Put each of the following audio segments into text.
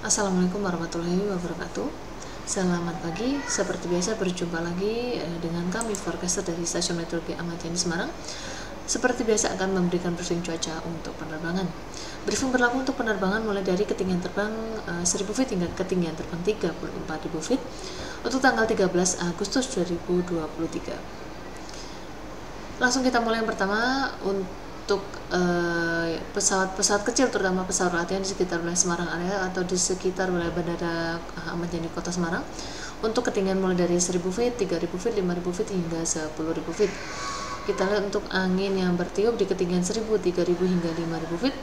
Assalamualaikum warahmatullahi wabarakatuh. Selamat pagi, seperti biasa berjumpa lagi dengan kami forecaster dari Stasiun Meteorologi Ahmad Yani Semarang. Seperti biasa akan memberikan briefing cuaca untuk penerbangan. Briefing berlaku untuk penerbangan mulai dari ketinggian terbang 1000 feet hingga ketinggian terbang 34.000 feet untuk tanggal 13 Agustus 2023. Langsung kita mulai yang pertama untuk pesawat-pesawat kecil, terutama pesawat latihan di sekitar wilayah Semarang area atau di sekitar wilayah Bandara Ahmad Yani Kota Semarang untuk ketinggian mulai dari 1000 feet, 3000 feet, 5000 feet hingga 10.000 feet. Kita lihat untuk angin yang bertiup di ketinggian 1000, 3000 hingga 5000 feet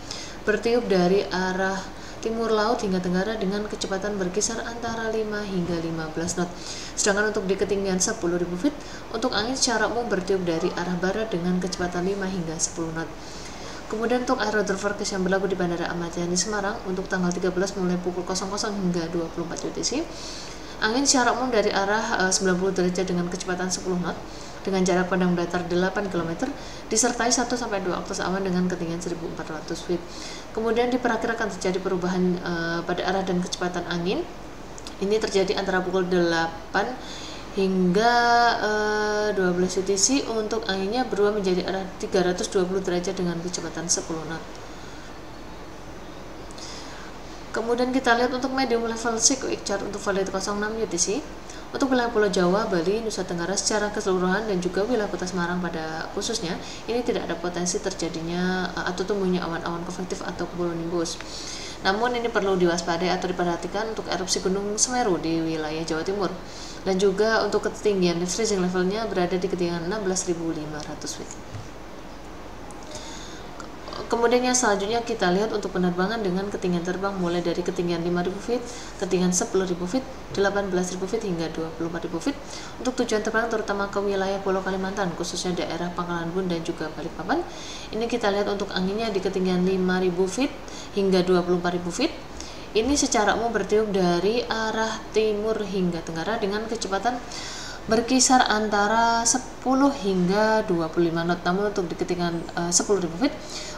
bertiup dari arah timur laut hingga tenggara dengan kecepatan berkisar antara 5 hingga 15 knot. Sedangkan untuk di ketinggian 10.000 feet, untuk angin secara umum bertiup dari arah barat dengan kecepatan 5 hingga 10 knot. Kemudian untuk aerodrome forecast yang berlaku di Bandara Ahmad Yani Semarang untuk tanggal 13 mulai pukul 00 hingga 24 UTC. Angin secara umum dari arah 90 derajat dengan kecepatan 10 knot dengan jarak pandang datar 8 km disertai 1-2 akses awan dengan ketinggian 1400 feet. Kemudian diperkirakan terjadi perubahan pada arah dan kecepatan angin. Ini terjadi antara pukul 8 hingga 12 UTC untuk anginnya berubah menjadi arah 320 derajat dengan kecepatan 10 knot. Kemudian kita lihat untuk medium level cyclic chart untuk valid 06 UTC. Untuk wilayah Pulau Jawa, Bali, Nusa Tenggara secara keseluruhan dan juga wilayah Kota Semarang pada khususnya, ini tidak ada potensi terjadinya atau tumbuhnya awan-awan konvektif atau cumulonimbus. Namun ini perlu diwaspadai atau diperhatikan untuk erupsi Gunung Semeru di wilayah Jawa Timur. Dan juga untuk ketinggian freezing levelnya berada di ketinggian 16.500 feet. Kemudian yang selanjutnya kita lihat untuk penerbangan dengan ketinggian terbang mulai dari ketinggian 5.000 feet, ketinggian 10.000 feet, 18.000 feet hingga 24.000 feet untuk tujuan terbang terutama ke wilayah Pulau Kalimantan, khususnya daerah Pangkalan Bun dan juga Balikpapan. Ini kita lihat untuk anginnya di ketinggian 5.000 feet hingga 24.000 feet. Ini secara umum bertiup dari arah timur hingga tenggara dengan kecepatan berkisar antara 10 hingga 25 knot. Namun untuk di ketinggian 10.000 feet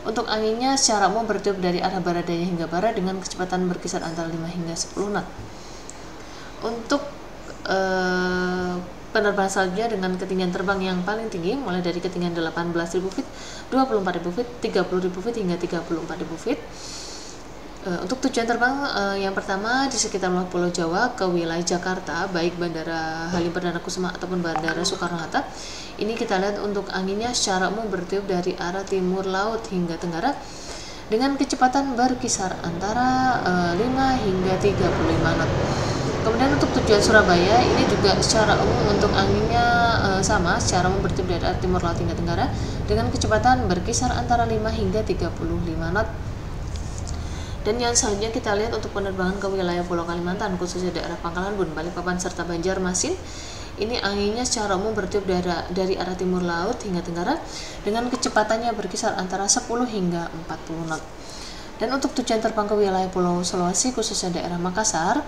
untuk anginnya secara umum bertiup dari arah barat daya hingga barat dengan kecepatan berkisar antara 5 hingga 10 knot. Untuk penerbangan selanjutnya dengan ketinggian terbang yang paling tinggi mulai dari ketinggian 18.000 feet, 24.000 feet, 30.000 feet hingga 34.000 feet. Untuk tujuan terbang yang pertama di sekitar Pulau Jawa ke wilayah Jakarta, baik Bandara Halim Perdana Kusuma ataupun Bandara Soekarno-Hatta. Ini kita lihat untuk anginnya secara umum bertiup dari arah timur laut hingga tenggara dengan kecepatan berkisar antara 5 hingga 35 knot. Kemudian untuk tujuan Surabaya, ini juga secara umum untuk anginnya sama, secara umum bertiup dari arah timur laut hingga tenggara dengan kecepatan berkisar antara 5 hingga 35 knot. Dan yang selanjutnya kita lihat untuk penerbangan ke wilayah Pulau Kalimantan, khususnya daerah Pangkalan Bun, Balikpapan, serta Banjarmasin. Ini anginnya secara umum bertiup dari arah timur laut hingga tenggara dengan kecepatannya berkisar antara 10 hingga 40 knot. Dan untuk tujuan terbang ke wilayah Pulau Sulawesi, khususnya daerah Makassar,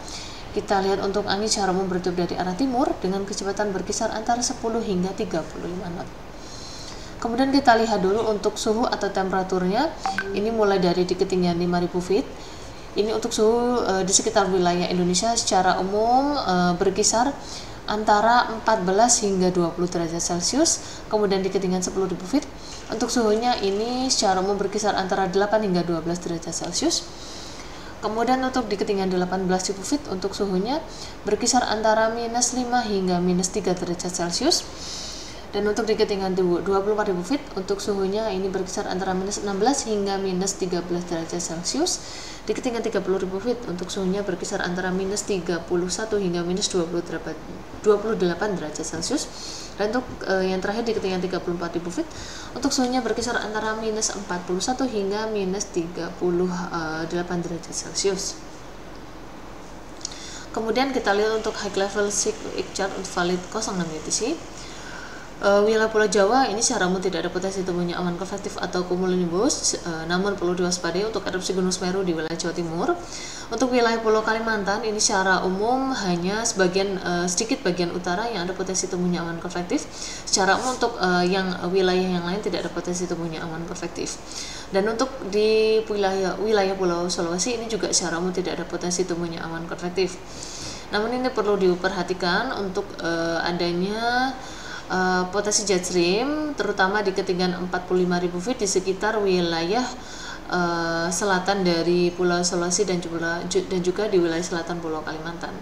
kita lihat untuk angin secara umum bertiup dari arah timur dengan kecepatan berkisar antara 10 hingga 35 knot. Kemudian kita lihat dulu untuk suhu atau temperaturnya. Ini mulai dari di ketinggian 5.000 feet. Ini untuk suhu di sekitar wilayah Indonesia secara umum berkisar antara 14 hingga 20 derajat Celcius. Kemudian di ketinggian 10.000 feet untuk suhunya ini secara umum berkisar antara 8 hingga 12 derajat Celcius. Kemudian untuk di ketinggian 18.000 feet untuk suhunya berkisar antara minus 5 hingga minus 3 derajat Celcius. Dan untuk di ketinggian 24.000 feet untuk suhunya ini berkisar antara minus 16 hingga minus 13 derajat Celcius. Di ketinggian 30.000 feet untuk suhunya berkisar antara minus 31 hingga minus 28 derajat Celcius. Dan untuk yang terakhir di ketinggian 34.000 feet untuk suhunya berkisar antara minus 41 hingga minus 38 derajat Celcius. Kemudian kita lihat untuk high level cyclic chart untuk valid 06 UTC. Wilayah Pulau Jawa ini secara umum tidak ada potensi tumbuhnya awan konvektif atau cumulonimbus, namun perlu diwaspadai untuk erupsi Gunung Semeru di wilayah Jawa Timur. Untuk wilayah Pulau Kalimantan ini secara umum hanya sedikit bagian utara yang ada potensi tumbuhnya awan konvektif. Secara umum untuk yang wilayah yang lain tidak ada potensi tumbuhnya awan konvektif. Dan untuk di wilayah Pulau Sulawesi ini juga secara umum tidak ada potensi tumbuhnya awan konvektif. Namun ini perlu diperhatikan untuk adanya potensi jet stream terutama di ketinggian 45.000 feet di sekitar wilayah selatan dari Pulau Sulawesi dan juga di wilayah selatan Pulau Kalimantan.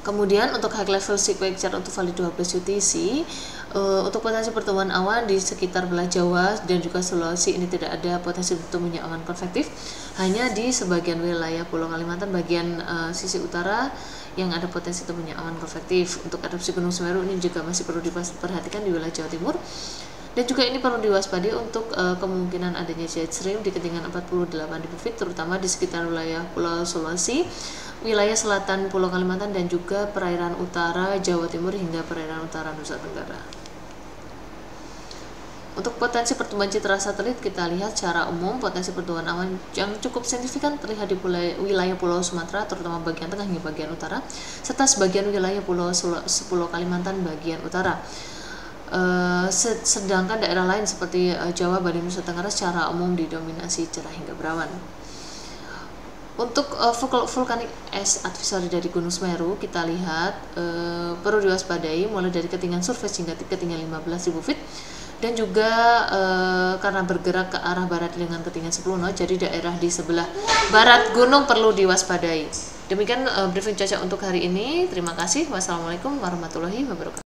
Kemudian untuk high level sequence chart untuk valid 12 UTC, untuk potensi pertumbuhan awan di sekitar wilayah Jawa dan juga Sulawesi ini tidak ada potensi pertumbuhannya awan konvektif, hanya di sebagian wilayah Pulau Kalimantan bagian sisi utara yang ada potensi tumbuhnya awan konvektif. Untuk erupsi Gunung Semeru ini juga masih perlu diperhatikan di wilayah Jawa Timur. Dan juga ini perlu diwaspadai untuk kemungkinan adanya jet stream di ketinggian 48.000 feet terutama di sekitar wilayah Pulau Sulawesi, wilayah selatan Pulau Kalimantan dan juga perairan utara Jawa Timur hingga perairan utara Nusa Tenggara. Untuk potensi pertumbuhan citra satelit, kita lihat secara umum potensi pertumbuhan awan yang cukup signifikan terlihat di wilayah Pulau Sumatera terutama bagian tengah hingga bagian utara, serta sebagian wilayah Pulau Kalimantan bagian utara. Sedangkan daerah lain seperti Jawa, Bali, Nusa Tenggara secara umum didominasi cerah hingga berawan. Untuk vulkanik es advisory dari Gunung Semeru, kita lihat perlu diwaspadai mulai dari ketinggian surface hingga ketinggian 15.000 feet. Dan juga karena bergerak ke arah barat dengan ketinggian 10 knot, jadi daerah di sebelah barat gunung perlu diwaspadai. Demikian briefing cuaca untuk hari ini. Terima kasih. Wassalamualaikum warahmatullahi wabarakatuh.